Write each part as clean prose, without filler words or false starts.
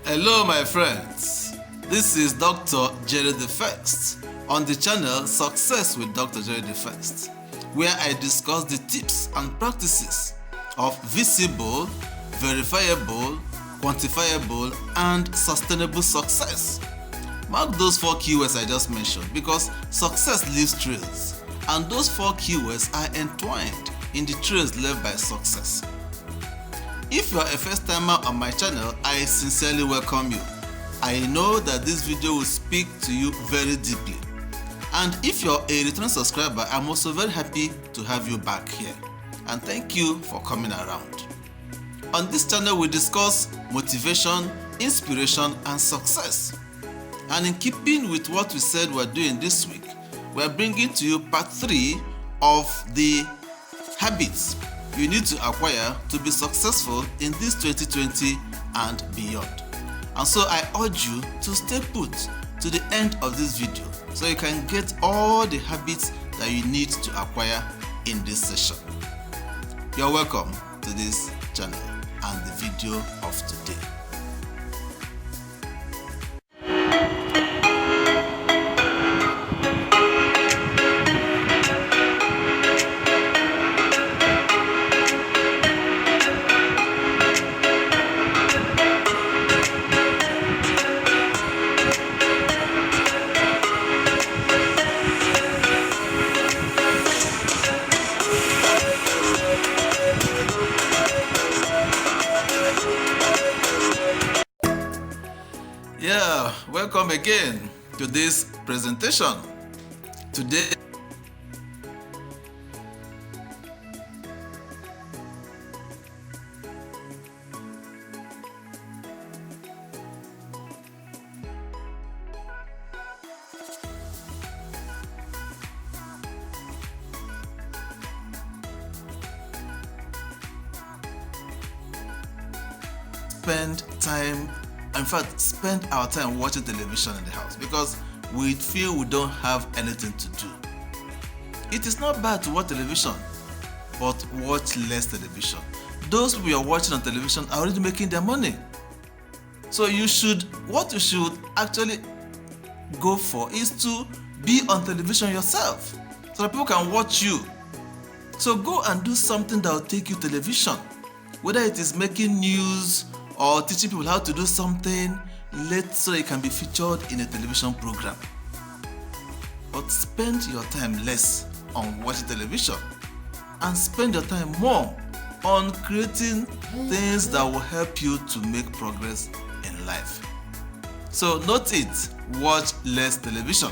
Hello my friends, this is Dr. Jerry the First on the channel Success with Dr. Jerry the First, where I discuss the tips and practices of visible, verifiable, quantifiable and sustainable success. Mark those 4 keywords I just mentioned because success leaves trails and those 4 keywords are entwined in the trails left by success. If you are a first timer on my channel, I sincerely welcome you. I know that this video will speak to you very deeply. And if you're a return subscriber, I'm also very happy to have you back here. And thank you for coming around. On this channel, we discuss motivation, inspiration, and success. And in keeping with what we said we're doing this week, we're bringing to you part 3 of the habits you need to acquire to be successful in this 2020 and beyond. And so I urge you to stay put to the end of this video so you can get all the habits that you need to acquire in this session. You're welcome to this channel and the video of today. Yeah, welcome again to this presentation. Today, spend our time watching television in the house because we feel we don't have anything to do. It is not bad to watch television, but watch less television. Those we are watching on television are already making their money. So what you should actually go for is to be on television yourself so that people can watch you. So go and do something that will take you television, whether it is making news or teaching people how to do something so it can be featured in a television program. But spend your time less on watching television and spend your time more on creating things that will help you to make progress in life. So note it, watch less television.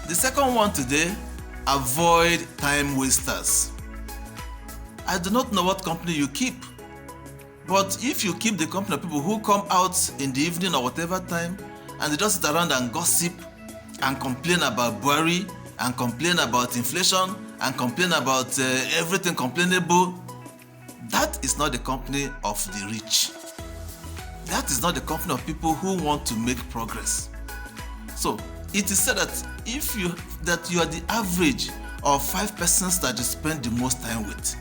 The second one today, avoid time wasters. I do not know what company you keep, but if you keep the company of people who come out in the evening or whatever time and they just sit around and gossip and complain about Buhari and complain about inflation and complain about everything complainable, that is not the company of the rich. That is not the company of people who want to make progress. So it is said that if you are the average of 5 persons that you spend the most time with.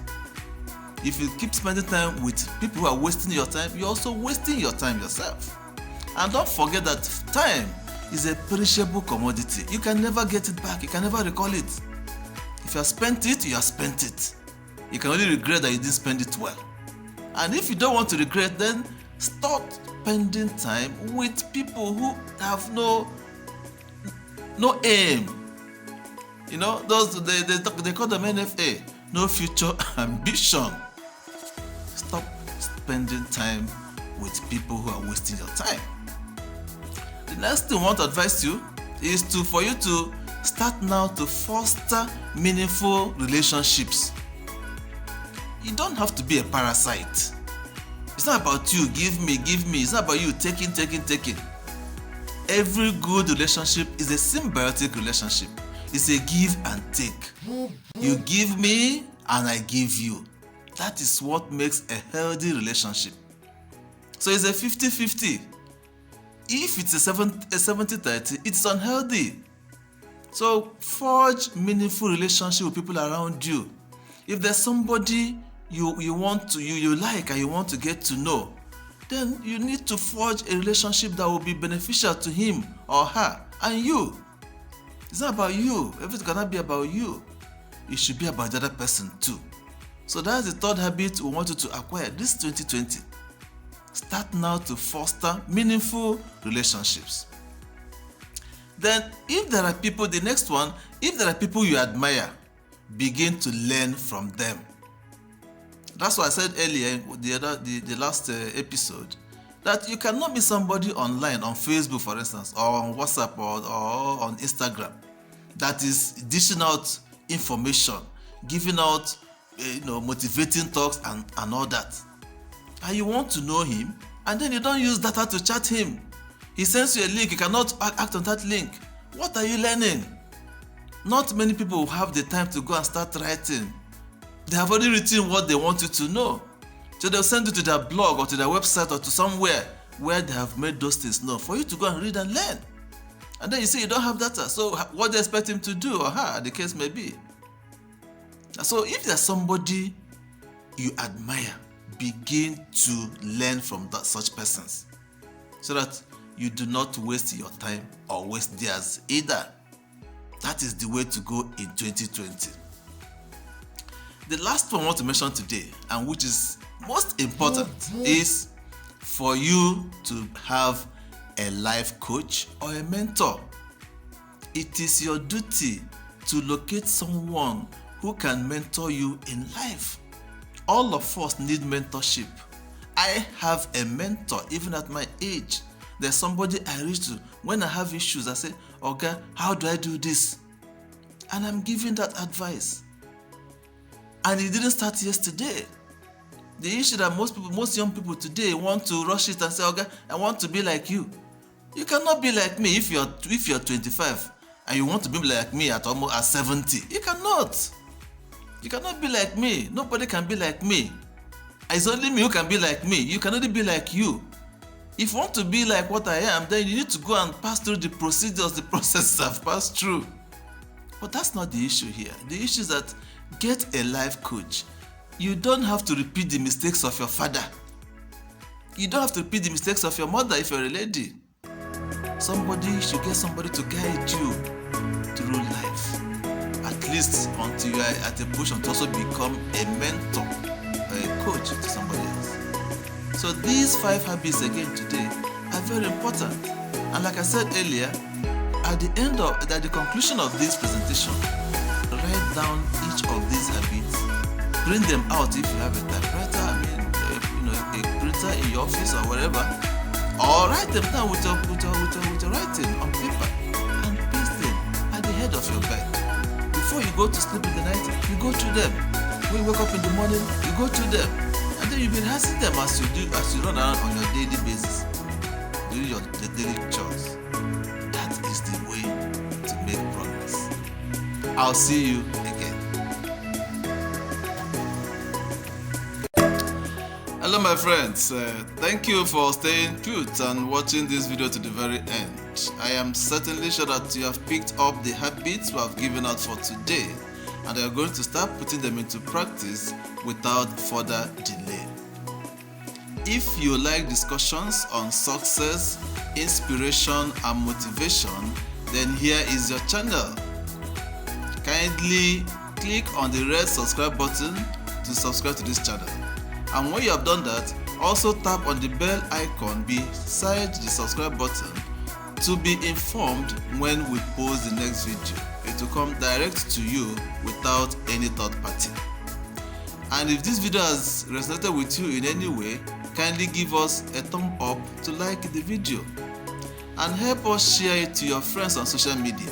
If you keep spending time with people who are wasting your time, you're also wasting your time yourself. And don't forget that time is a perishable commodity. You can never get it back. You can never recall it. If you have spent it, you have spent it. You can only regret that you didn't spend it well. And if you don't want to regret, then stop spending time with people who have no aim. You know, those they call them NFA, no future ambition. Stop spending time with people who are wasting your time. The next thing I want to advise you is for you to start now to foster meaningful relationships. You don't have to be a parasite. It's not about you, give me. It's not about you taking. Every good relationship is a symbiotic relationship. It's a give and take. You give me and I give you. That is what makes a healthy relationship. So it's a 50-50. If it's a 70-30, it's unhealthy. So forge meaningful relationship with people around you. If there's somebody you like and you want to get to know, then you need to forge a relationship that will be beneficial to him or her and you. It's not about you. Everything cannot be about you. It should be about the other person too. So that's the third habit we want you to acquire this 2020. Start now to foster meaningful relationships. Then if there are people, the next one, if there are people you admire, begin to learn from them. That's why I said earlier, the last episode, that you cannot meet somebody online, on Facebook for instance, or on WhatsApp or on Instagram, that is dishing out information, giving out motivating talks and all that. And you want to know him, and then you don't use data to chat him. He sends you a link, you cannot act on that link. What are you learning? Not many people have the time to go and start writing. They have already written what they want you to know. So they'll send you to their blog or to their website or to somewhere where they have made those things known for you to go and read and learn. And then you say you don't have data. So what do you expect him to do, or her, the case may be? So if there's somebody you admire, begin to learn from such persons, so that you do not waste your time or waste theirs either. That is the way to go in 2020. The last one I want to mention today, and which is most important, is for you to have a life coach or a mentor. It is your duty to locate someone who can mentor you in life. All of us need mentorship. I have a mentor even at my age. There's somebody I reach to when I have issues. I say, okay, how do I do this? And I'm giving that advice. And it didn't start yesterday. The issue that most young people today want to rush it and say, okay, I want to be like you. You cannot be like me if you're 25 and you want to be like me at 70. You cannot. You cannot be like me. Nobody can be like me. It's only me who can be like me. You can only be like you. If you want to be like what I am, then you need to go and pass through the procedures, the processes I've passed through. But that's not the issue here. The issue is that get a life coach. You don't have to repeat the mistakes of your father. You don't have to repeat the mistakes of your mother if you're a lady. Somebody should get somebody to guide you through life. At least until you are at a position to also become a mentor or a coach to somebody else. So these 5 habits again today are very important. And like I said earlier, at the conclusion of this presentation, write down each of these habits, print them out if you have a typewriter, a printer in your office or wherever, or write them down with your writing on paper and paste them at the head of your bed. Before you go to sleep in the night, you go through them. When you wake up in the morning, you go through them. And then you'll be rehearsing them as you run around on your daily basis, doing the daily chores. That is the way to make progress. I'll see you again. Hello my friends, thank you for staying put and watching this video to the very end. I am certainly sure that you have picked up the habits we have given out for today, and you are going to start putting them into practice without further delay. If you like discussions on success, inspiration and motivation, then here is your channel. Kindly click on the red subscribe button to subscribe to this channel. And when you have done that, also tap on the bell icon beside the subscribe button to be informed when we post the next video. It will come direct to you without any third party. And if this video has resonated with you in any way, kindly give us a thumb up to like the video and help us share it to your friends on social media,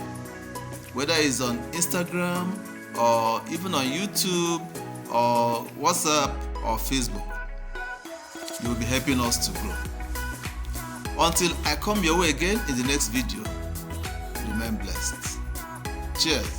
whether it's on Instagram or even on YouTube or WhatsApp or Facebook. You will be helping us to grow. Until I come your way again in the next video, remain blessed. Cheers.